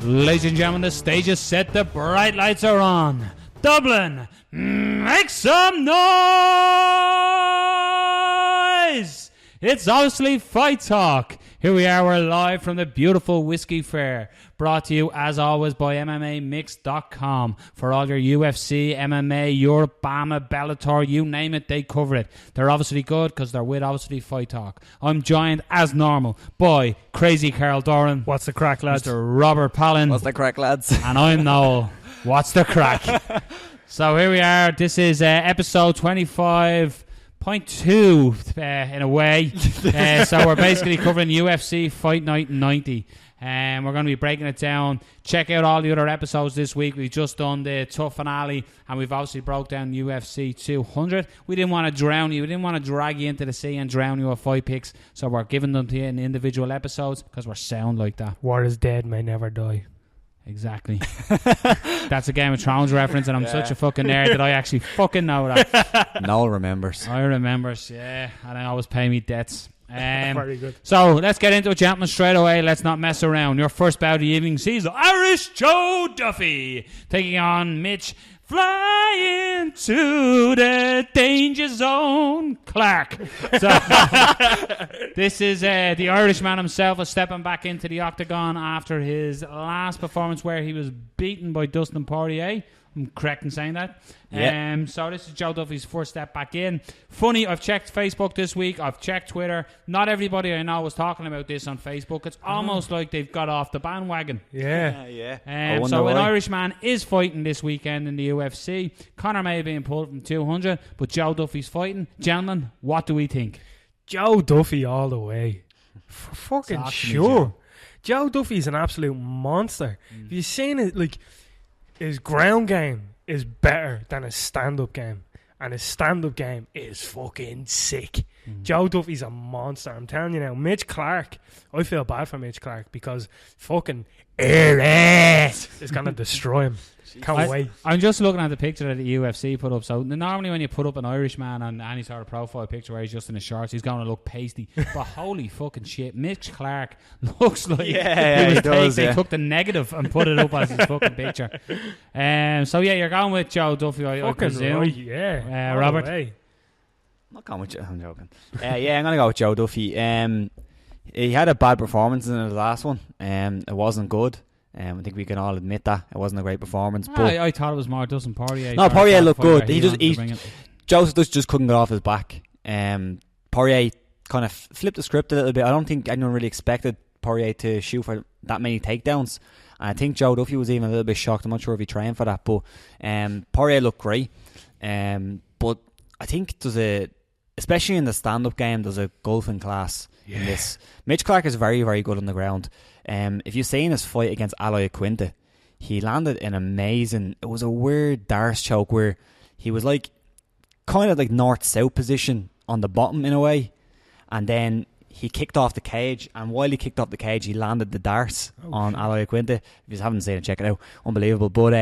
Ladies and gentlemen, the stage is set, the bright lights are on. Dublin, make some noise! It's obviously Fight Talk. Here we are, we're live from the beautiful Whiskey Fair. Brought to you, as always, by MMAMix.com. For all your UFC, MMA, Europe, Bama, Bellator, you name it, they cover it. They're obviously good because they're with obviously Fight Talk. I'm joined, as normal, by Crazy Carl Doran. What's the crack, lads? Mr. Robert Pallin. What's the crack, lads? And I'm Noel. What's the crack? So here we are. This is episode 25.2 in a way. So we're basically covering UFC Fight Night 90. And we're going to be breaking it down. Check out all the other episodes this week. We've just done the tough finale, and we've obviously broke down UFC 200. We didn't want to drown you. We didn't want to drag you into the sea and drown you with fight picks. So we're giving them to you in individual episodes because we're sound like that. What is dead may never die. Exactly. That's a Game of Thrones reference, and I'm such a fucking nerd that I actually fucking know that. Noel remembers. I remembers, yeah. And I always pay me debts. Very good. So let's get into it, gentlemen, straight away. Let's not mess around. Your first bout of the evening sees Irish Joe Duffy taking on Mitch flying to the danger zone Clark. So this is the Irishman himself is stepping back into the octagon after his last performance where he was beaten by Dustin Poirier. I'm correct in saying that. Yeah. So this is Joe Duffy's first step back in. Funny, I've checked Facebook this week. I've checked Twitter. Not everybody I know was talking about this on Facebook. It's almost like they've got off the bandwagon. Yeah. So an Irishman is fighting this weekend in the UFC. Conor may have been pulled from 200, but Joe Duffy's fighting. Gentlemen, what do we think? Joe Duffy all the way. For fucking sure. Joe Duffy's an absolute monster. Have you seen it? Like, his ground game is better than his stand-up game. And his stand-up game is fucking sick. Joe Duffy's a monster. I'm telling you now. Mitch Clark, I feel bad for Mitch Clark because fucking Eryk is going to destroy him. Can't wait. I'm just looking at the picture that the UFC put up. So normally when you put up an Irishman on any sort of profile picture where he's just in his shorts, he's going to look pasty. But holy fucking shit, Mitch Clark looks like he does, they took the negative and put it up as his fucking picture. So yeah, you're going with Joe Duffy, I presume. Right, yeah. Robert? I'm not going with I'm joking. I'm going to go with Joe Duffy. He had a bad performance in the last one. It wasn't good. I think we can all admit that it wasn't a great performance. But I thought it was more Dustin Poirier. No, Poirier looked good. Joe just couldn't get off his back. Poirier kind of flipped the script a little bit. I don't think anyone really expected Poirier to shoot for that many takedowns. And I think Joe Duffy was even a little bit shocked. I'm not sure if he trained for that, but Poirier looked great. But I think especially in the stand-up game, there's a golfing class in this. Mitch Clark is very, very good on the ground. If you've seen his fight against Aljamain, he landed an amazing... It was a weird Darce choke where he was like kind of like north-south position on the bottom in a way, and then he kicked off the cage, and while he kicked off the cage, he landed the Darce on Aljamain. If you haven't seen it, check it out. Unbelievable. But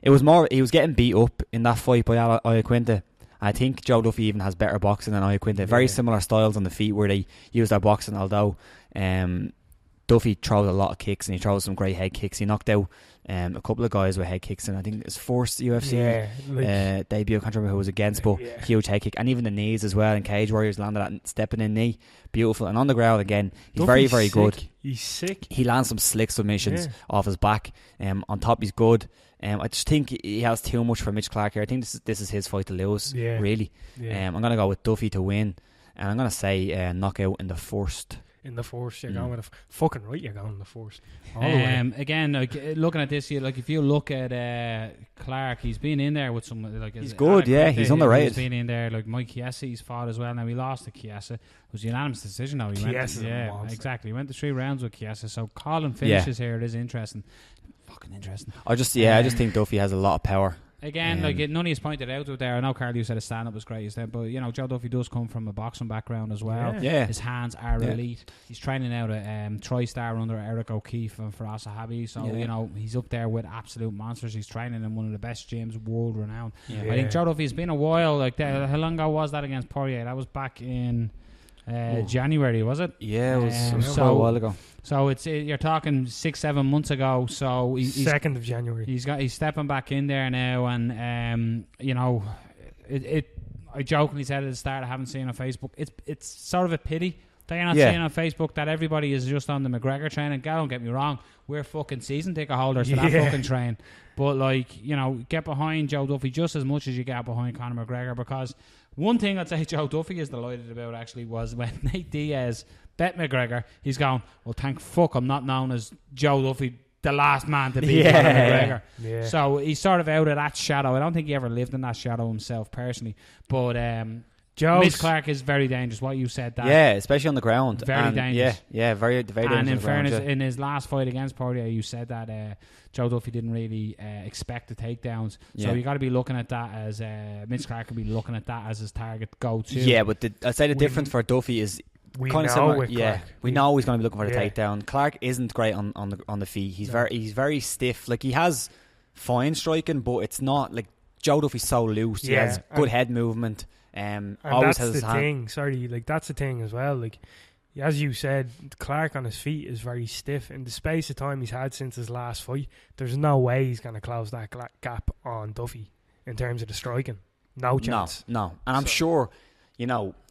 it was more... He was getting beat up in that fight by Aljamain. I think Joe Duffy even has better boxing than Aljamain. Very similar styles on the feet where they use their boxing, although Duffy throws a lot of kicks and he throws some great head kicks. He knocked out a couple of guys with head kicks, and I think his first UFC debut, I can't remember who was against, but huge head kick, and even the knees as well. And Cage Warriors landed that stepping in knee, beautiful. And on the ground again, he's Duffy's very, very good. He's sick. He lands some slick submissions off his back. On top, he's good. I just think he has too much for Mitch Clark here. I think this is his fight to lose, really. I'm going to go with Duffy to win, and I'm going to say knockout in the first. In the first, you're going with fucking right. You're going in the first. Again, like looking at this, if you look at Clark, he's been in there with some he's good, he's underrated. He's been in there like Mike Chiesa. He's fought as well. Now he lost to Chiesa. It was a unanimous decision. Though exactly. He went to 3 rounds with Chiesa. So calling finishes here, it is interesting. Fucking interesting. I just think Duffy has a lot of power. Again, none of you pointed out there. I know, Carl, you said his stand-up was great, but Joe Duffy does come from a boxing background as well. His hands are elite. He's training out a tri-star under Eryk O'Keefe and Faraz Sahabi, so he's up there with absolute monsters. He's training in one of the best gyms, world renowned. I think Joe Duffy's been a while. How long ago was that against Poirier? That was back in January, was it? Yeah, it was quite a while ago. So you're talking 6-7 months ago. So he's 2nd of January. He's stepping back in there now, and I jokingly said at the start, I haven't seen on Facebook. It's sort of a pity that you're not seeing on Facebook that everybody is just on the McGregor train. And don't get me wrong, we're fucking season ticket holders for that fucking train. But get behind Joe Duffy just as much as you get behind Conor McGregor, because one thing I'd say Joe Duffy is delighted about actually was when Nate Diaz bet McGregor, he's going, well, thank fuck I'm not known as Joe Duffy, the last man to beat Conor McGregor. Yeah. So he's sort of out of that shadow. I don't think he ever lived in that shadow himself personally. But Mitch Clark is very dangerous. What you said, that especially on the ground, very dangerous. Very dangerous. And in fairness, in his last fight against Poirier, you said that Joe Duffy didn't really expect the takedowns. So you got to be looking at that as Mitch Clark could be looking at that as his target go-to. Yeah, but I'd say the difference for Duffy is kind of similar. We know he's going to be looking for the takedown. Clark isn't great on the feet. He's very stiff. Like, he has fine striking, but it's not like Joe Duffy's so loose. He has good head movement. And always that's has the thing. Sorry, that's the thing as well. Like, as you said, Clark on his feet is very stiff. In the space of time he's had since his last fight, there's no way he's going to close that gap on Duffy in terms of the striking. No chance. No. And I'm sure,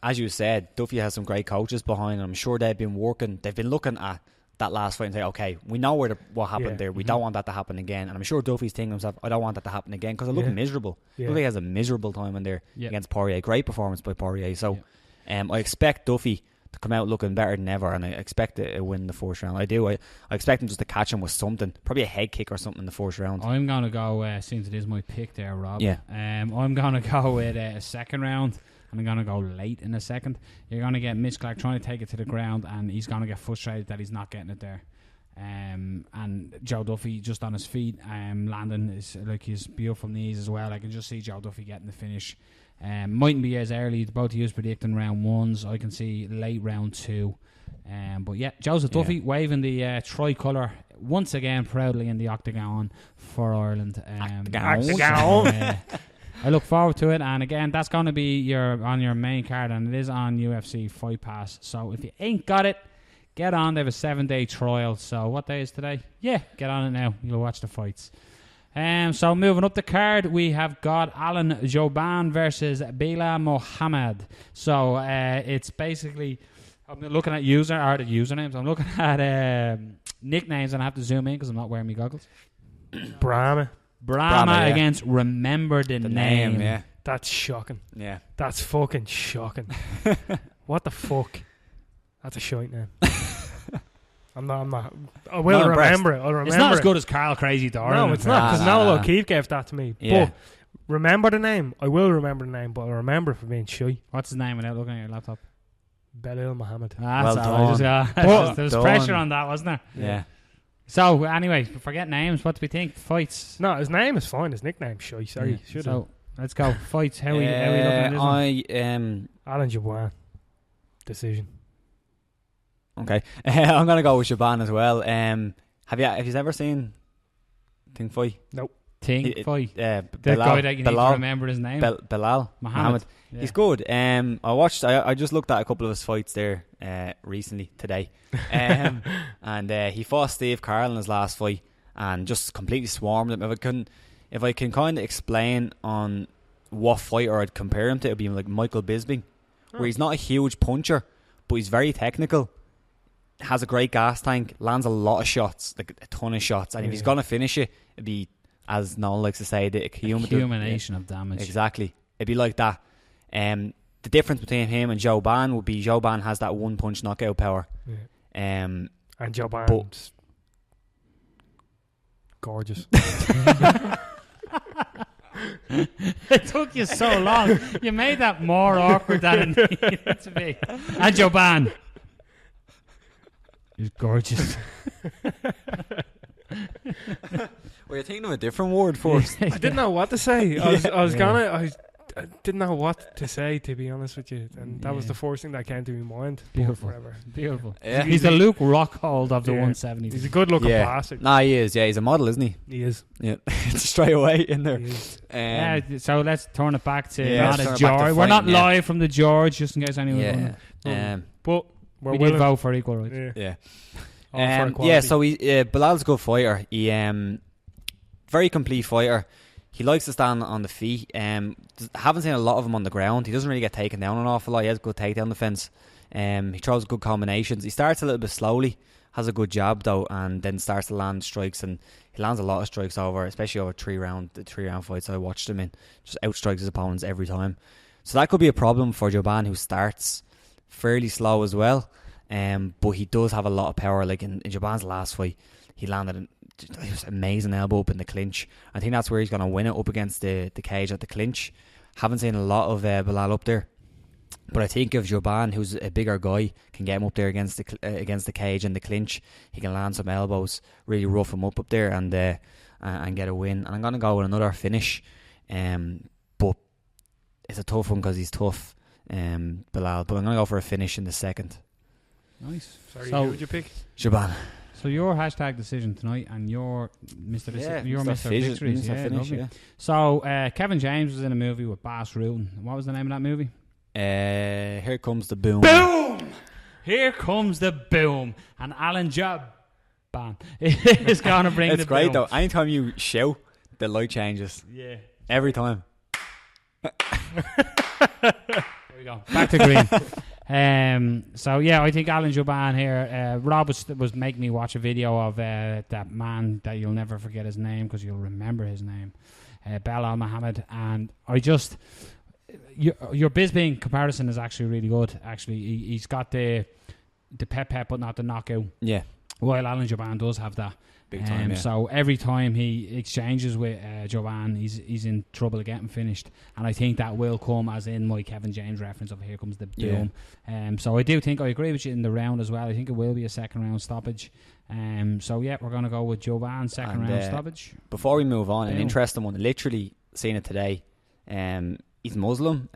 as you said, Duffy has some great coaches behind him. I'm sure they've been looking at that last fight and say, okay, we know what happened there. We don't want that to happen again. And I'm sure Duffy's thinking to himself, I don't want that to happen again, because it looked miserable. Duffy has a miserable time in there against Poirier. Great performance by Poirier. So I expect Duffy to come out looking better than ever, and I expect to win the fourth round. I do. I expect him just to catch him with something, probably a head kick or something in the fourth round. I'm going to go, since it is my pick there, Rob, I'm going to go with a second round. I'm going to go late in the second. You're going to get Mitch Clark trying to take it to the ground, and he's going to get frustrated that he's not getting it there. And Joe Duffy just on his feet, landing his beautiful knees as well. I can just see Joe Duffy getting the finish. Mightn't be as early. Both of you predicting round ones. I can see late round two. But Joseph Duffy waving the tricolour once again proudly in the octagon for Ireland. Octagon. I look forward to it, and again, that's going to be on your main card, and it is on UFC Fight Pass. So if you ain't got it, get on. They have a 7-day trial. So what day is today? Yeah, get on it now. You'll watch the fights. So moving up the card, we have got Alan Jouban versus Belal Mohamed. So it's basically, I'm looking at usernames. I'm looking at nicknames, and I have to zoom in because I'm not wearing my goggles. Brahma against Remember the Name. Yeah. That's shocking. Yeah. That's fucking shocking. What the fuck? That's a shite name. I'm not. I will remember it. I'll remember it. It's not as good as Carl Crazy Doran. No, it's not, because Noel O'Keefe gave that to me. Yeah. But remember the name. I will remember the name, but I'll remember it for being shy. What's his name without looking at your laptop? Belal Mohamed. Well done. There was pressure on that, wasn't there? Yeah. So, anyway, forget names. What do we think? Fights. No, his name is fine. His nickname's shy. Sorry. Yeah. So, let's go. Fights. How are you looking at this one? Alan Jouban. Decision. Okay. I'm going to go with Jouban as well. Have you ever seen Ting Fight? Nope. Ting Fight? The guy that you need to remember his name? Belal Mohamed. Yeah. He's good. I just looked at a couple of his fights there recently today, and he fought Steve Carl in his last fight and just completely swarmed him. If I can kind of explain on what fighter I'd compare him to, it'd be like Michael Bisping, where he's not a huge puncher, but he's very technical, has a great gas tank, lands a lot of shots, like a ton of shots, and if he's gonna finish it, it'd be, as Noel likes to say, the accumulation of damage. Exactly, it'd be like that. The difference between him and Jouban would be Jouban has that one punch knockout power. Yeah. And Jouban's gorgeous. It took you so long. You made that more awkward than it needed to be. And Jouban is gorgeous. Were you thinking of a different word first? I didn't know what to say. I was didn't know what to say, to be honest with you, and that was the first thing that came to my mind. Beautiful. Forever. Beautiful. Yeah. He's the Luke Rockhold of the 170. He's a good looking bastard. Nah, he is. Yeah, he's a model, isn't he? He is. Yeah, straight away in there. So let's turn it back to let's turn not a it back to George. We're not fighting, live from the George, just in case anyone. But we did vote for equal rights. Yeah. So Bilal's a good fighter. He very complete fighter. He likes to stand on the feet. Haven't seen a lot of him on the ground. He doesn't really get taken down an awful lot. He has good takedown defense. He throws good combinations. He starts a little bit slowly, has a good jab though, and then starts to land strikes. And he lands a lot of strikes especially over the 3-round fights I watched him in. Just outstrikes his opponents every time. So that could be a problem for Joban, who starts fairly slow as well. But he does have a lot of power. Like in Joban's last fight, he landed an amazing elbow up in the clinch. I think that's where he's going to win it, up against the cage at the clinch. Haven't seen a lot of Bilal up there, but I think if Joban, who's a bigger guy, can get him up there against the cage and the clinch, he can land some elbows, really rough him up there, and get a win. And I'm going to go with another finish, but it's a tough one because he's tough, Bilal. But I'm going to go for a finish in the second. Nice. Sorry, who would you pick? Joban. So your hashtag decision tonight, and your Mr. Mr. Victories. Finish. So Kevin James was in a movie with Bas Rutten. What was the name of that movie? Here Comes the Boom. Boom! Here comes the boom. And Alan Jaban is going to bring the boom. It's great though. Anytime you shout, the light changes. Yeah. Every time. There we go. Back to green. So yeah, I think Alan Jaban here. Rob was making me watch a video of that man that you'll never forget his name because you'll remember his name, Belal Muhammad. And I just your Bisping comparison is actually really good. Actually, he's got the pep, but not the knockout. Yeah. While Alan Jaban does have that. Big time, So every time he exchanges with Jovan, he's in trouble getting finished, and I think that will come as in my Kevin James reference of here comes the boom. So I do think I agree with you in the round as well. I think it will be a second round stoppage. So yeah, we're going to go with Jovan second round stoppage. Before we move on, an interesting one. Literally seen it today. He's Muslim,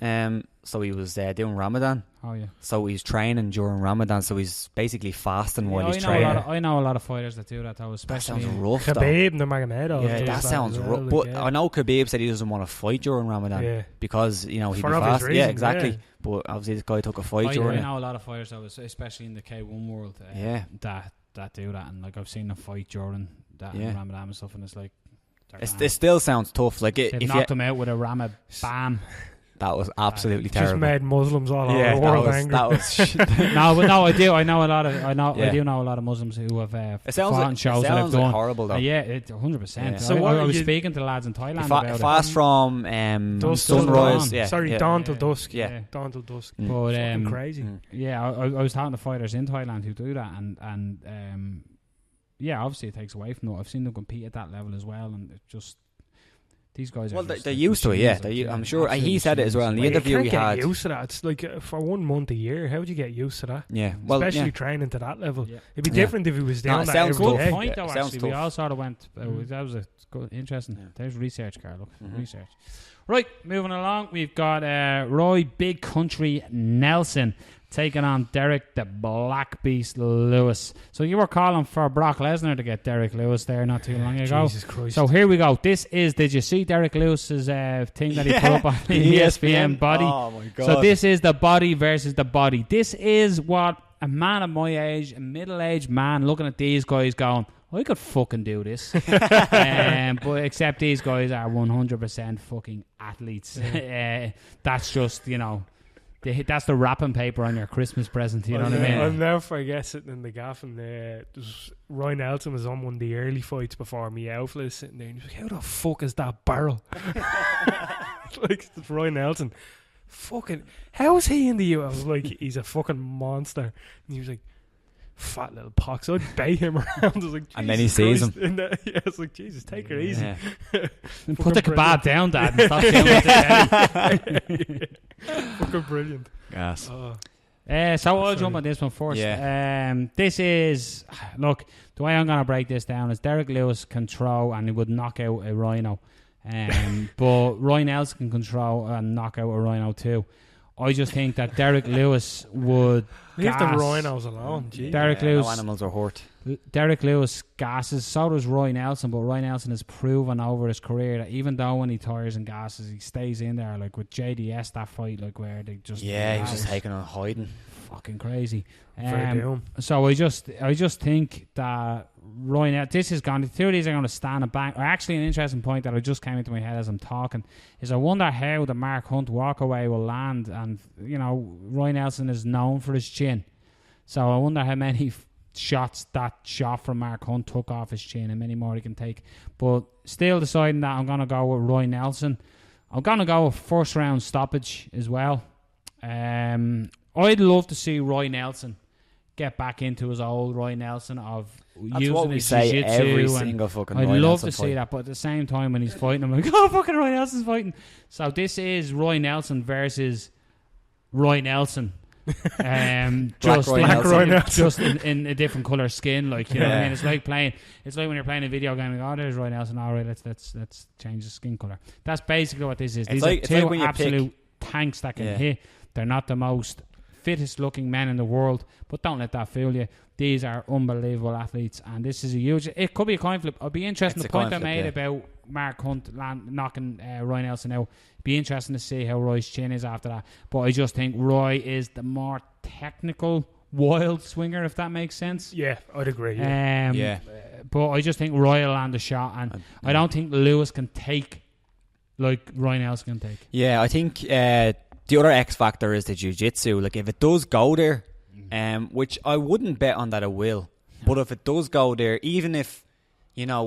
so he was doing Ramadan. Oh yeah. So he's training during Ramadan, so he's basically fasting while he's training. I know a lot of fighters that do that though, especially. That sounds rough. Khabib, Nurmagomedov. Yeah, that sounds rough. But I know Khabib said he doesn't want to fight during Ramadan because he'd be fasting. Yeah, exactly. But obviously this guy took a fight during it. I know a lot of fighters that especially in the K1 world, that do that, and like I've seen them fight during that in Ramadan and stuff, and it's like. It still sounds tough. Like they've knocked him out with a Rama bam. That was absolutely terrible. Just made Muslims all over the world angry. That was I do. I know a lot of. I do know a lot of Muslims who have fought on shows that have done. Horrible though. Yeah, it's 100%. So I was speaking to the lads in Thailand about it. Fast from sunrise. Dawn till dusk. Yeah, dawn till dusk. But crazy. Yeah, I was talking to fighters in Thailand who do that, and yeah, obviously it takes away from it. I've seen them compete at that level as well, and it just these guys. Well, they're used to it. Yeah, I'm sure. He said it as well in the interview you he can't had. Get used to that. It's like for 1 month a year. How would you get used to that? Yeah, well, especially training to that level. Yeah. It'd be different if he was down that every good day. point though. Actually, we all sort of went. That was a good, interesting. Yeah. There's research, Carl. Look, research. Right, moving along, we've got Roy Big Country Nelson taking on Derek the Black Beast Lewis. So you were calling for Brock Lesnar to get Derek Lewis there not too long ago. Jesus Christ. So here we go. Did you see Derek Lewis's thing that he put up on the ESPN body? Oh my God. So this is the body versus the body. This is what a man of my age, a middle-aged man looking at these guys going, I could fucking do this. But except these guys are 100% fucking athletes. That's just, that's the wrapping paper on your Christmas present, you know what I mean? I'll never forget sitting in the gaff and Roy Nelson was on one of the early fights before me. Alpha is sitting there and he's like, how the fuck is that barrel? Like, it's Roy Nelson. Fucking, how is he in the U? I was like, he's a fucking monster. And he was like, fat little pox. I'd bait him around. I was like, and then he sees him. It's like, Jesus, take it easy. Yeah. Put the kebab down, Dad, and stop doing it. Fucking brilliant. Yes. So I'll jump on this one first. Yeah. This is, look, the way I'm going to break this down is Derek Lewis can throw and he would knock out a rhino. But Roy Nelson can control and knock out a Rhino too. I just think that Derek Lewis would Leave the gas. rhinos alone. Gee. Derek Lewis. No animals are hurt. Derek Lewis gasses. So does Roy Nelson, but Roy Nelson has proven over his career that even though when he tires and gasses, he stays in there. Like with JDS, that fight, like where they just He was just taking on hiding. Fucking crazy. So I just think that Roy Nelson, this is gone. The two of these are going to stand and bang. Actually, an interesting point that just came into my head as I'm talking is I wonder how the Mark Hunt walkaway will land. And Roy Nelson is known for his chin, so I wonder how many shots that shot from Mark Hunt took off his chin and many more he can take. But still deciding that I'm going to go with Roy Nelson. I'm going to go with first round stoppage as well. I'd love to see Roy Nelson get back into his old Roy Nelson of That's using what we his say jiu-jitsu. every and single fucking I'd Roy love Nelson to see fight. that, but at the same time when he's fighting, I'm like, oh, fucking Roy Nelson's fighting. So this is Roy Nelson versus Roy Nelson. Just Roy Nelson. just in a different colour skin, like you know what I mean. It's like when you're playing a video game. Like, oh, there's Roy Nelson. All right, let's change the skin colour. That's basically what this is. These are two when you absolute tanks that can hit. They're not the most fittest looking men in the world, but don't let that fool you. These are unbelievable athletes, and this is a huge. It could be a coin flip. I'll be interested. The point I made about Mark Hunt knocking Roy Nelson out. Be interesting to see how Roy's chin is after that. But I just think Roy is the more technical, wild swinger, if that makes sense. Yeah, I'd agree. But I just think Roy will land a shot, and I don't think Lewis can take like Roy Nelson can take. Yeah, I think the other X factor is the jiu-jitsu. Like if it does go there, which I wouldn't bet on that it will, but if it does go there, even if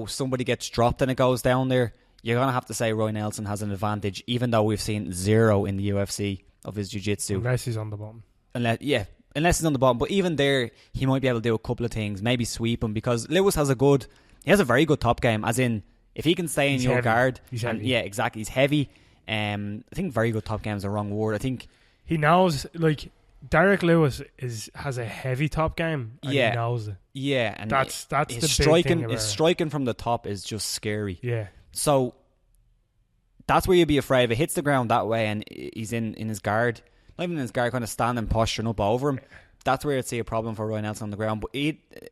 somebody gets dropped and it goes down there, you're going to have to say Roy Nelson has an advantage, even though we've seen zero in the UFC of his jiu-jitsu. Unless he's on the bottom. Unless he's on the bottom. But even there, he might be able to do a couple of things, maybe sweep him, because Lewis has a very good top game, as in, if he can stay in your guard. He's heavy. Yeah, exactly. He's heavy. I think very good top game is the wrong word. I think he knows, like, Derek Lewis has a heavy top game, and he knows it. Yeah, and that's the his big striking. thing His striking from the top is just scary. Yeah. So that's where you'd be afraid. If it hits the ground that way and he's in his guard, not even in his guard, kind of standing, posturing up over him, that's where I'd see a problem for Roy Nelson on the ground. But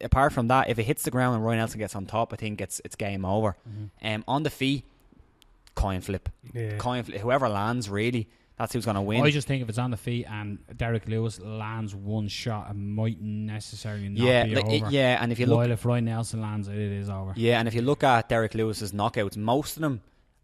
apart from that, if it hits the ground and Roy Nelson gets on top, I think it's game over. On the feet, coin flip. Yeah. Coin flip. Whoever lands, really, that's who's going to win. I just think if it's on the feet and Derek Lewis lands one shot, it might necessarily not be over. And if you look, while if Roy Nelson lands it is over. Yeah, and if you look at Derek Lewis's knockouts, most of them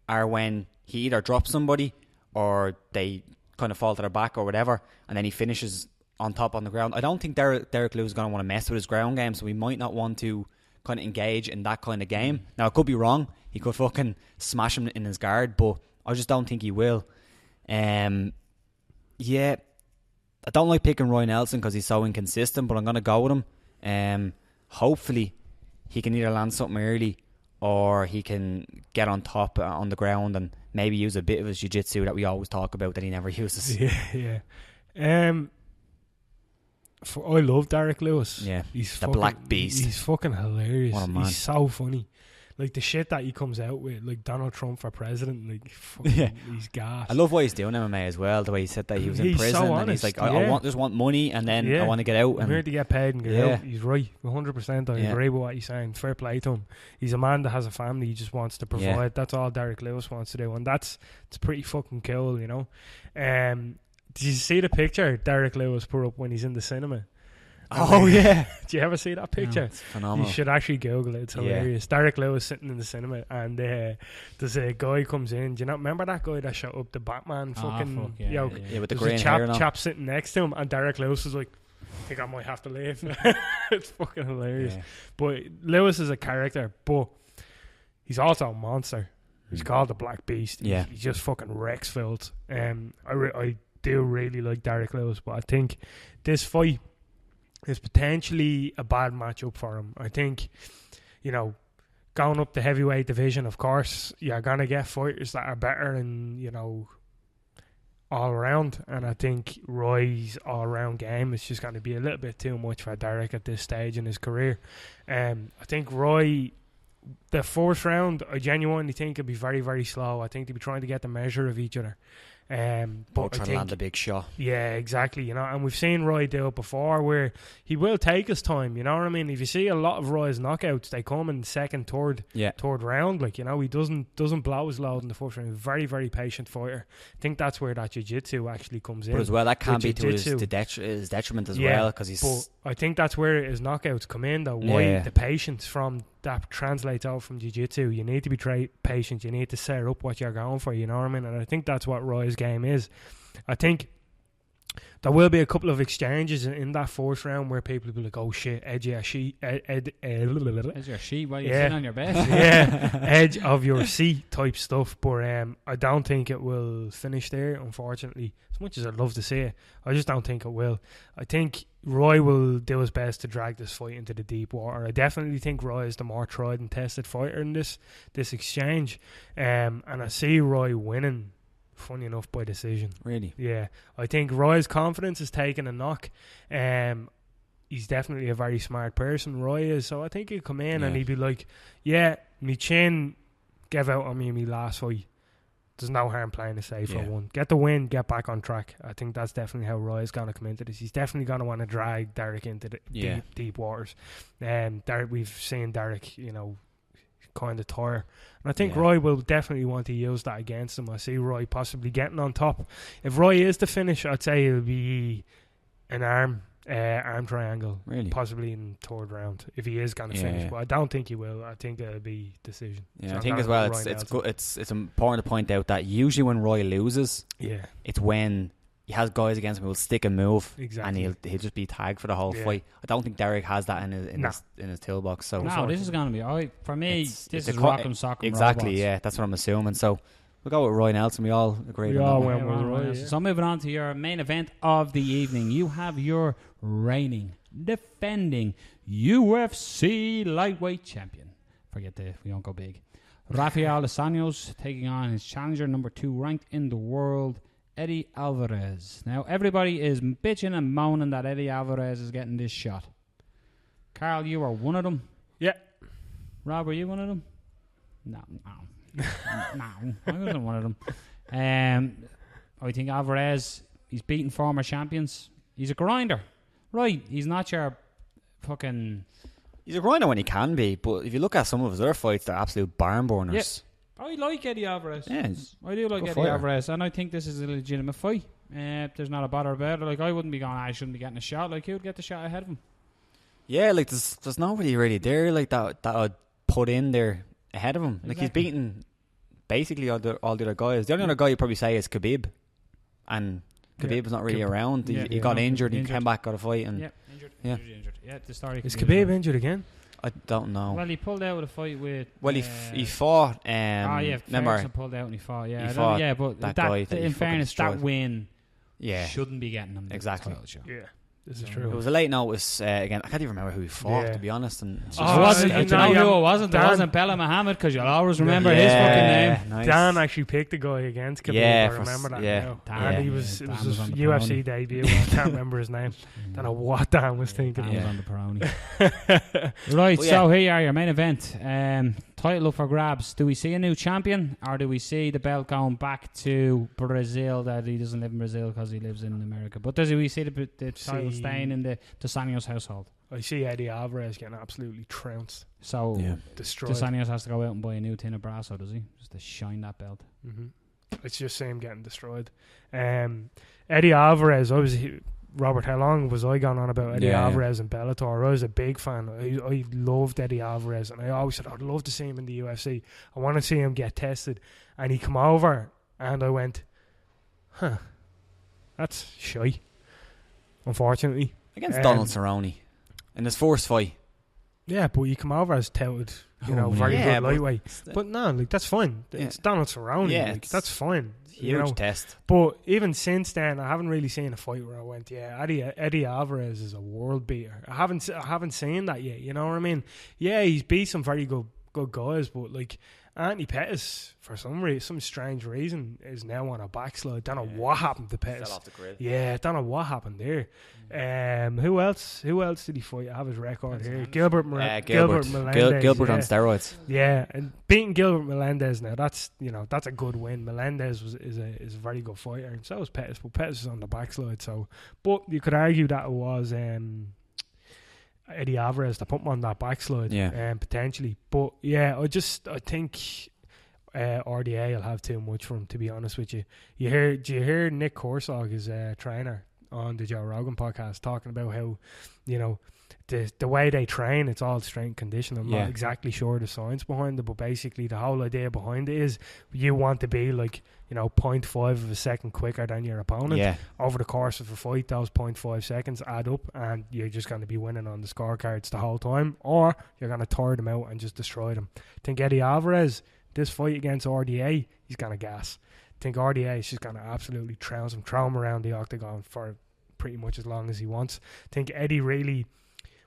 are when he either drops somebody or they kind of fall to their back or whatever, and then he finishes on top on the ground. I don't think Derek Lewis is going to want to mess with his ground game, so we might not want to kind of engage in that kind of game. Now, I could be wrong. He could fucking smash him in his guard, but I just don't think he will. I don't like picking Roy Nelson because he's so inconsistent, but I'm going to go with him. Hopefully, he can either land something early or he can get on top on the ground and maybe use a bit of his jiu-jitsu that we always talk about that he never uses. Yeah. I love Derek Lewis. Yeah, he's the Black Beast. He's fucking hilarious. What a man. He's so funny. Like the shit that he comes out with, like Donald Trump for president, like fucking, he's gas. I love what he's doing MMA as well. The way he said that he was in prison, so and he's like, I just want money, and then I want to get out. I'm here to get paid and get out. He's right, 100%. I agree with what he's saying. Fair play to him. He's a man that has a family. He just wants to provide. Yeah. That's all Derek Lewis wants to do, and it's pretty fucking cool, Did you see the picture Derek Lewis put up when he's in the cinema? Oh, yeah. Did you ever see that picture? It's phenomenal. You should actually Google it. It's hilarious. Derek Lewis sitting in the cinema, and there's a guy comes in. Do you not remember that guy that shot up the Batman with the green hair? There's a chap sitting next to him, and Derek Lewis is like, I think I might have to leave. It's fucking hilarious. Yeah. But Lewis is a character, but he's also a monster. He's called the Black Beast. Yeah. He just fucking wrecks fields. I do really like Derek Lewis, but I think this fight is potentially a bad matchup for him. I think, going up the heavyweight division, of course, you're going to get fighters that are better and, all around. And I think Roy's all around game is just going to be a little bit too much for Derek at this stage in his career. I think Roy the fourth round, I genuinely think it'll be very, very slow. I think they'll be trying to get the measure of each other. But trying to land a big shot. Yeah, exactly. You know, and we've seen Roy do it before, where he will take his time. You know what I mean? If you see a lot of Roy's knockouts, they come in second, third round. Like, you know, he doesn't blow his load in the first round. He's a very, very patient fighter. I think that's where that jiu-jitsu actually comes in. But as well, that can be to his detriment as well, because he's. But I think that's where his knockouts come in, though. Why the patience from that translates out from jiu-jitsu. You need to be patient. You need to set up what you're going for. You know what I mean? And I think that's what Roy's game is. I think there will be a couple of exchanges in that fourth round where people will be like, "Oh shit, edge your sheet, edge your sheet while you sit on your bed." Edge of your seat type stuff. But I don't think it will finish there, unfortunately. As much as I'd love to see it, I just don't think it will. I think Roy will do his best to drag this fight into the deep water. I definitely think Roy is the more tried and tested fighter in this exchange, and I see Roy winning. Funny enough, by decision. Really? Yeah. I think Roy's confidence is taking a knock. He's definitely a very smart person, Roy is. So I think he'll come in and he'd be like, yeah, my chin gave out on me in my last fight. There's no harm playing it safe for one. Get the win, get back on track. I think that's definitely how Roy's going to come into this. He's definitely going to want to drag Derek into the deep waters. Derek, we've seen Derek, you know, kind of tire. And I think Roy will definitely want to use that against him. I see Roy possibly getting on top. If Roy is to finish, I'd say it'll be an arm triangle, really, possibly in third round if he is going to finish. But I don't think he will. I think it'll be decision. Yeah, so I think as well it's good. It's important to point out that usually when Roy loses, it's when he has guys against him who will stick and move, and he'll just be tagged for the whole fight. I don't think Derek has that in his toolbox. So no, this is going to be for me. This is rock'em sock'em. Exactly, robots. That's what I'm assuming. So we'll go with Roy Nelson. We all agree. We all went with Roy. So moving on to your main event of the evening, you have your reigning, defending UFC lightweight champion. We won't go big. Rafael dos Anjos taking on his challenger, number 2 ranked in the world, Eddie Alvarez. Now, everybody is bitching and moaning that Eddie Alvarez is getting this shot. Carl, you are one of them? Yeah. Rob, are you one of them? No. No, I wasn't one of them. I think Alvarez, he's beaten former champions. He's a grinder. Right, he's not your fucking... He's a grinder when he can be, but if you look at some of his other fights, they're absolute barn burners. Yeah. I like Eddie Alvarez. Yeah, I do like Eddie Alvarez, and I think this is a legitimate fight. There's not a bother about it. Like, I wouldn't be going, I shouldn't be getting a shot. Like, he would get the shot ahead of him. Yeah, like, there's nobody really there like that I'd put in there ahead of him. Exactly. Like, he's beaten basically all the other guys. The only other guy you'd probably say is Khabib, and Khabib's not really around. He got injured. He came back, got a fight, and injured. Yeah, the story. Is Khabib injured again? I don't know. Well, he pulled out with a fight with. Well, he fought. Ferguson pulled out and he fought. Yeah, he fought. Yeah, but that guy. In fairness, that win. Yeah, shouldn't be getting him the exactly. title shot. Yeah. This is true. It was a late notice again. I can't even remember who he fought, to be honest. And it wasn't. Who it wasn't? It wasn't Bella Muhammad, because you'll always remember his fucking name. Nice. Dan actually picked the guy against Khabib. I remember that. Yeah, Dan, it was his UFC debut. I can't remember his name. Don't know what Dan was thinking. Dan was on the Peroni. Right, so here you are, your main event. Title up for grabs. Do we see a new champion, or do we see the belt going back to Brazil? That he doesn't live in Brazil because he lives in America. But does we see the title staying in the dos Anjos household? I see Eddie Alvarez getting absolutely trounced. So destroyed. Dos Anjos has to go out and buy a new tin of brasso, does he? Just to shine that belt. Mm-hmm. It's just him getting destroyed. Eddie Alvarez, Robert, how long was I going on about Eddie Alvarez and Bellator? I was a big fan. I loved Eddie Alvarez, and I always said I'd love to see him in the UFC. I want to see him get tested. And he come over, and I went, that's shy, unfortunately. Against Donald Cerrone in his first fight. Yeah, but you come over as touted, very good lightweight. But no, like, that's fine. It's Donald Cerrone. Yeah, like, that's fine. Huge test. But even since then, I haven't really seen a fight where I went, Eddie Alvarez is a world beater. I haven't seen that yet. You know what I mean? Yeah, he's beat some very good guys, but like, Anthony Pettis, for some strange reason, is now on a backslide. Don't know what happened to Pettis. Fell off the grid. Yeah, don't know what happened there. Who else did he fight? I have his record here. Gilbert Melendez. Gilbert on steroids. Yeah, and beating Gilbert Melendez now, that's a good win. Melendez is a very good fighter, and so is Pettis. But Pettis is on the backslide. So, but you could argue that it was Eddie Alvarez that put him on that backslide, potentially. But yeah, I think RDA will have too much for him, to be honest with you. Do you hear Nick Korsog, his trainer, on the Joe Rogan podcast, talking about how, the way they train, it's all strength and conditioning. I'm not exactly sure the science behind it, but basically the whole idea behind it is you want to be like, 0.5 of a second quicker than your opponent. Yeah. Over the course of a fight, those 0.5 seconds add up, and you're just going to be winning on the scorecards the whole time, or you're going to tire them out and just destroy them. I think Eddie Alvarez, this fight against RDA, he's going to gas. I think RDA is just going to absolutely trounce him, throw him around the octagon for pretty much as long as he wants. I think Eddie really...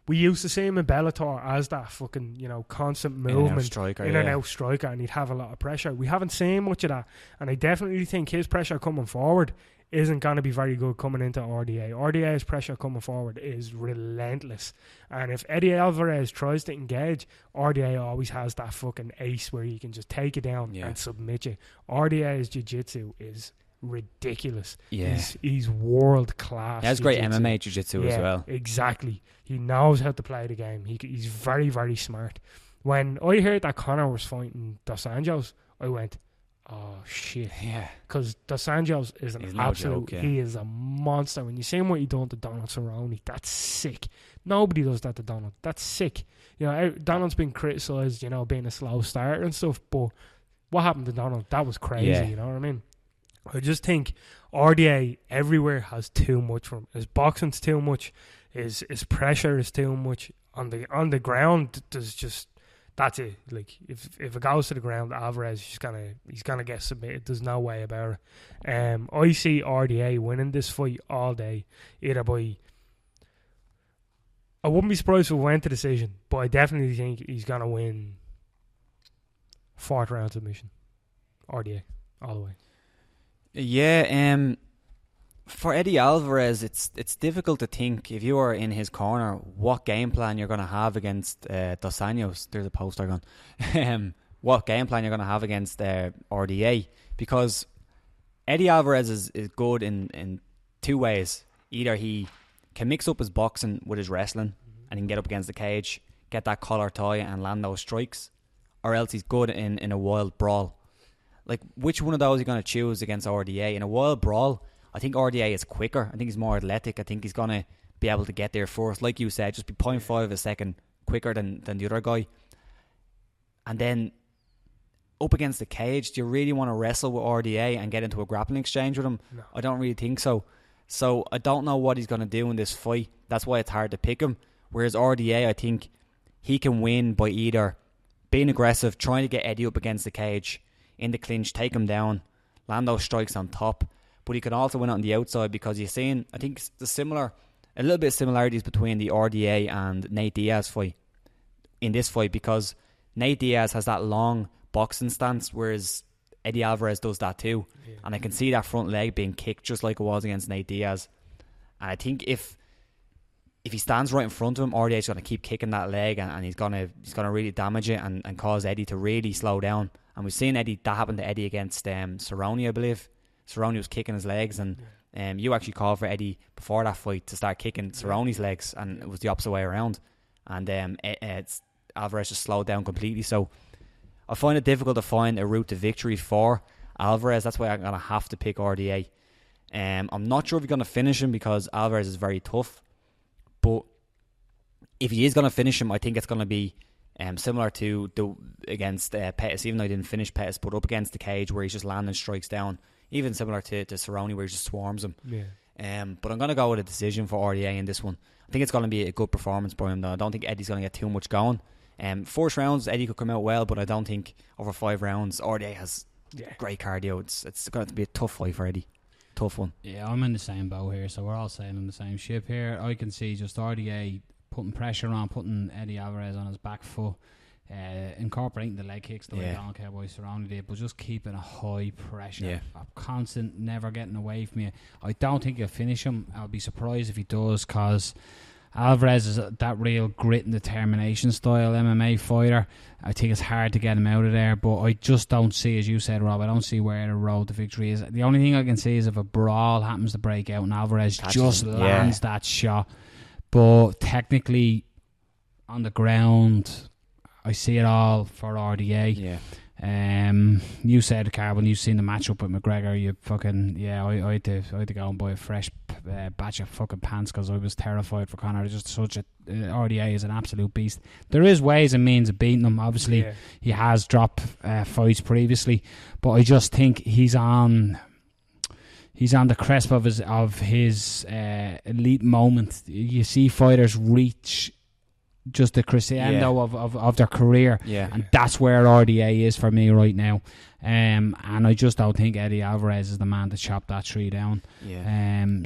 We used to see him in Bellator as that fucking, constant movement, in and out striker, and he'd have a lot of pressure. We haven't seen much of that, and I definitely think his pressure coming forward isn't going to be very good coming into RDA. RDA's pressure coming forward is relentless, and if Eddie Alvarez tries to engage, RDA always has that fucking ace where he can just take it down and submit you. RDA's jiu-jitsu is ridiculous. He's world class. He has great MMA jiu-jitsu as well. Exactly. He knows how to play the game. He's very, very smart. When I heard that Conor was fighting Dos Anjos, I went, oh shit. Yeah. Because Dos Anjos is an absolute joke, he is a monster. When you see what he done to Donald Cerrone, that's sick. Nobody does that to Donald. That's sick. Donald's been criticised, being a slow starter and stuff, but what happened to Donald? That was crazy, you know what I mean? I just think RDA everywhere has too much from him. His boxing's too much. His pressure is too much. On the ground, there's just, that's it. Like if it goes to the ground, Alvarez he's gonna get submitted. There's no way about it. I see RDA winning this fight all day, either by. I wouldn't be surprised if it went to decision, but I definitely think he's gonna win 4th round submission. RDA all the way. Yeah, for Eddie Alvarez, it's difficult to think, if you are in his corner, what game plan you're going to have against Dos Anjos. There's a poster gone. What game plan you're going to have against RDA, because Eddie Alvarez is good in two ways. Either he can mix up his boxing with his wrestling and he can get up against the cage, get that collar tie and land those strikes, or else he's good in a wild brawl. Like, which one of those are you going to choose against RDA? In a wild brawl, I think RDA is quicker. I think he's more athletic. I think he's going to be able to get there first. Like you said, just be 0.5 of a second quicker than the other guy. And then up against the cage, do you really want to wrestle with RDA and get into a grappling exchange with him? No. I don't really think so. So I don't know what he's going to do in this fight. That's why it's hard to pick him. Whereas RDA, I think he can win by either being aggressive, trying to get Eddie up against the cage, in the clinch, take him down, land those strikes on top. But he can also win on the outside, because you're seeing, I think, a little bit of similarities between the RDA and Nate Diaz fight in this fight, because Nate Diaz has that long boxing stance, whereas Eddie Alvarez does that too. Yeah. And I can see that front leg being kicked just like it was against Nate Diaz. And I think if he stands right in front of him, RDA is going to keep kicking that leg, and he's going to really damage it and cause Eddie to really slow down. And we've seen that happened to Eddie against Cerrone, I believe. Cerrone was kicking his legs, and you actually called for Eddie before that fight to start kicking Cerrone's legs, and it was the opposite way around. And Alvarez just slowed down completely. So I find it difficult to find a route to victory for Alvarez. That's why I'm going to have to pick RDA. I'm not sure if he's going to finish him, because Alvarez is very tough. But if he is going to finish him, I think it's going to be similar to against Pettis, even though he didn't finish Pettis, but up against the cage where he's just landing strikes down. Even similar to Cerrone, where he just swarms him. Yeah. But I'm going to go with a decision for RDA in this one. I think it's going to be a good performance by him, though. I don't think Eddie's going to get too much going. 4th rounds, Eddie could come out well, but I don't think over 5 rounds, RDA has great cardio. It's going to be a tough fight for Eddie. Tough one. Yeah, I'm in the same boat here, so we're all sailing the same ship here. I can see just RDA putting pressure on, putting Eddie Alvarez on his back foot. incorporating the leg kicks the way Donald Cowboy Cerrone did, but just keeping a high pressure, a constant, never getting away from you. I don't think he'll finish him. I'll be surprised if he does, because Alvarez is that real grit and determination style MMA fighter. I think it's hard to get him out of there, but I just don't see, as you said, Rob, I don't see where the road to victory is. The only thing I can see is if a brawl happens to break out and Alvarez just lands that shot. But technically, on the ground, I see it all for RDA. You said, Carl, when you've seen the matchup with McGregor, you fucking I had to go and buy a fresh batch of fucking pants because I was terrified for Conor. Just such a RDA is an absolute beast. There is ways and means of beating him. Obviously, he has dropped fights previously, but I just think he's on the cusp of his elite moment. You see fighters reach just the crescendo of their career, and that's where RDA is for me right now. And I just don't think Eddie Alvarez is the man to chop that tree down.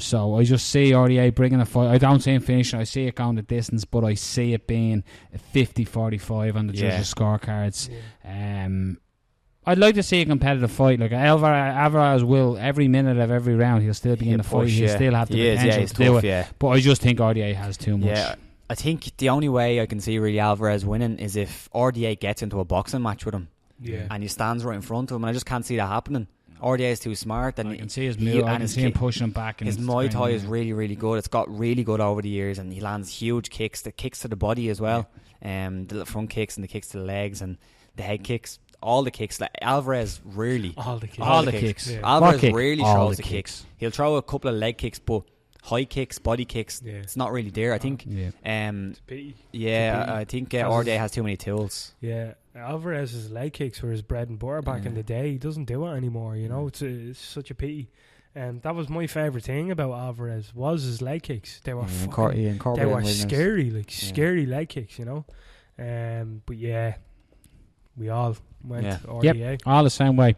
So I just see RDA bringing a fight. I don't see him finishing. I see it going the distance, but I see it being a 50-45 on the judges' scorecards. I'd like to see a competitive fight. Like Alvarez will, every minute of every round, he'll still be in the fight. He'll still have the potential to do it. But I just think RDA has too much. I think the only way I can see really Alvarez winning is if RDA gets into a boxing match with him, and he stands right in front of him, and I just can't see that happening. RDA is too smart, and I can see his move. I can see him pushing him back. His Muay Thai is really, really good. It's got really good over the years, and he lands huge kicks. The kicks to the body as well, the front kicks and the kicks to the legs and the head kicks. All the kicks, like Alvarez, really all the kicks. Alvarez really throws the kicks. He'll throw a couple of leg kicks, but high kicks, body kicks, it's not really there. I think. I think RDA has too many tools. Alvarez's leg kicks were his bread and butter back in the day. He doesn't do it anymore. You know, it's such a pity. That was my favourite thing about Alvarez was his leg kicks. They were they were scary, scary leg kicks. You know, but we all went RDA. All the same way.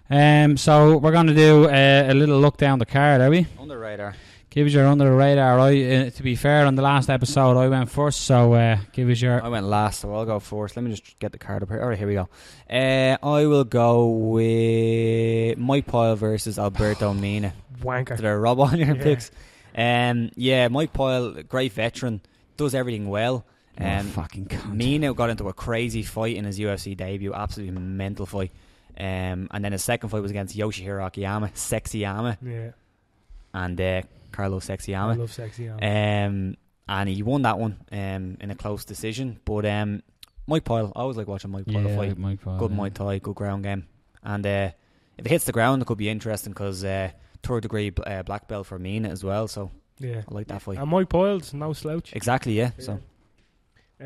So we're going to do a little look down the card, are we? On the radar. Give us your under the radar. To be fair, on the last episode, I went first, so give us your... I went last, so I'll go first. Let me just get the card up here. All right, here we go. I will go with Mike Pyle versus Alberto Mina. Wanker. Did I rob on your picks? Mike Pyle, great veteran, does everything well. Fucking cunt. Mina got into a crazy fight in his UFC debut, absolutely mental fight. And then his second fight was against Yoshihiro Akiyama, Sexy Yama. And Carlos Sexy Yama. I love Sexy Yama. And he won that one in a close decision. But Mike Pyle, I always like watching Mike Pyle fight. Mike Pyle, good Muay Thai, good ground game. And if it hits the ground, it could be interesting because third degree black belt for Mina as well. So I like that fight. And Mike Pyle's no slouch. Exactly, So. Do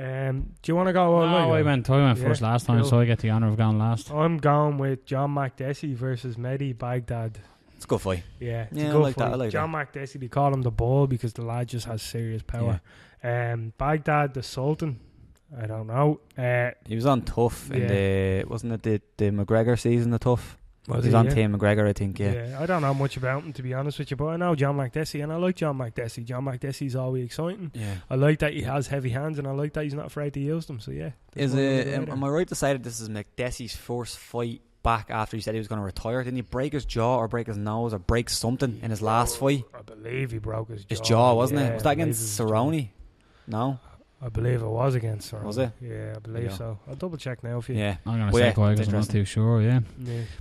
you want to go? No, I went first last time, so I get the honour of going last. I'm going with John Makdessi versus Mehdi Baghdad. It's a good fight. Yeah, I like that. I like John Makdessi, they call him the Bull because the lad just has serious power. Baghdad, the Sultan, I don't know. He was on Tough in the, wasn't it the McGregor season, the Tough? He was on Team McGregor, I think, I don't know much about him, to be honest with you, but I know John Makdessi, and I like John Makdessi. John Makdessi's always exciting. I like that he has heavy hands, and I like that he's not afraid to use them, so am I right to say that this is Makdessi's first fight back after he said he was going to retire? Didn't he break his jaw or break his nose or break something in his last fight? I believe he broke his jaw. His jaw, wasn't it? Was that against Cerrone? No? I believe it was against Cerrone. Was it? Yeah, I believe so. I'll double check now for you. Yeah. I'm going to say why because I'm not too sure,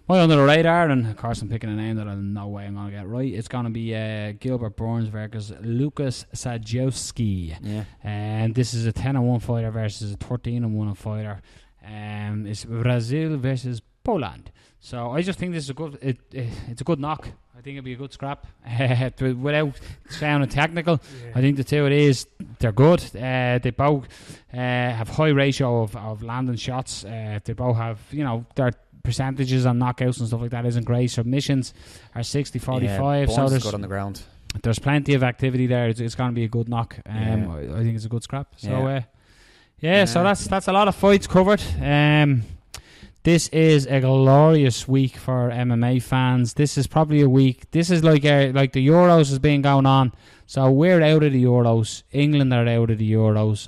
My under the radar, and of course I'm picking a name that I no way I'm going to get right. It's going to be Gilbert Burns versus Lucas Sajewski. And this is a 10-1 fighter versus a 13-1 fighter. It's Brazil versus Poland. So I just think this is it's a good knock. I think it'll be a good scrap. Without sounding technical, I think the two of these, they're good. They both have high ratio of landing shots. They both have, their percentages on knockouts and stuff like that isn't great. Submissions are 60-45. So there's good on the ground. There's plenty of activity there. It's going to be a good knock. I think it's a good scrap. So so that's a lot of fights covered. This is a glorious week for MMA fans. This is probably a week. This is like the Euros has been going on. So we're out of the Euros. England are out of the Euros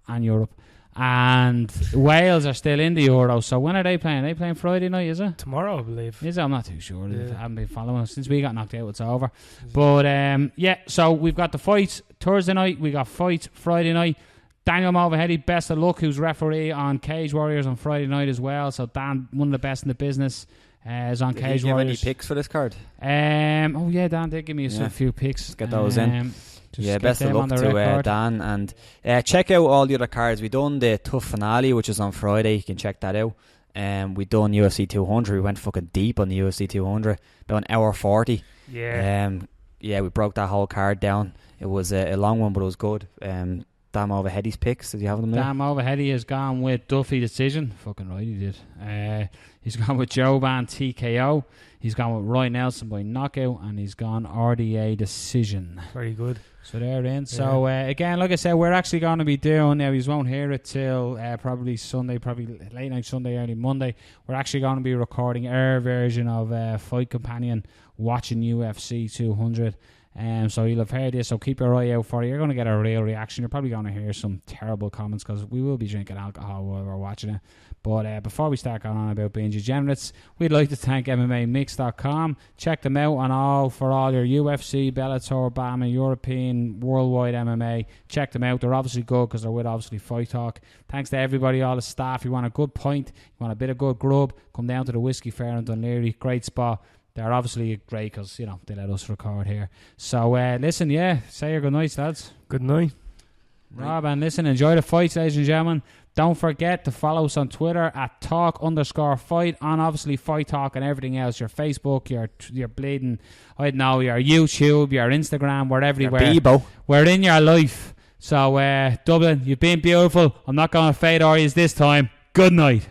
and Europe. And Wales are still in the Euro. So when are they playing? Are they playing Friday night, is it? Tomorrow, I believe. Is it? I'm not too sure. Yeah. I haven't been following us. Since we got knocked out, it's over. But yeah, so we've got the fights Thursday night. We got fights Friday night. Daniel Mulvaheady, best of luck, who's referee on Cage Warriors on Friday night as well. So Dan, one of the best in the business, is on Cage Did you Warriors. have any picks for this card? Oh yeah, Dan did give me a few picks. Let's get those in. Just best of luck to Dan, and check out all the other cards. We done the Tough Finale, which is on Friday. You can check that out. We done UFC 200. We went fucking deep on the UFC 200, about an hour 40. Yeah. We broke that whole card down. It was a long one, but it was good. Dan Mulvaheady's picks. Did you have them there? Dan Mulvaheady has gone with Duffy decision. Fucking right, he did. He's gone with Joe Van TKO. He's gone with Roy Nelson by knockout, and he's gone RDA decision. Very good. So they're in. So again, like I said, we're actually going to be doing, now you won't hear it till probably Sunday, probably late night Sunday, early Monday. We're actually going to be recording our version of Fight Companion watching UFC 200. So you'll have heard this, so keep your eye out for it. You're going to get a real reaction. You're probably going to hear some terrible comments because we will be drinking alcohol while we're watching it. But before we start going on about being degenerates, we'd like to thank MMAMix.com. Check them out for all your UFC, Bellator, BAMMA, European, worldwide MMA. Check them out. They're obviously good because they're with obviously Fight Talk. Thanks to everybody, all the staff. You want a good pint, you want a bit of good grub, come down to the Whiskey Fair in Dunleary. Great spot. They're obviously great because, they let us record here. So, listen, say your good nights, lads. Good night. Rob, and listen, enjoy the fights, ladies and gentlemen. Don't forget to follow us on Twitter at @talk_fight, on obviously Fight Talk and everything else. Your Facebook, your bleeding, I don't know, your YouTube, your Instagram, we're everywhere. Your Bebo. We're in your life. So, Dublin, you've been beautiful. I'm not going to fade Orias this time. Good night.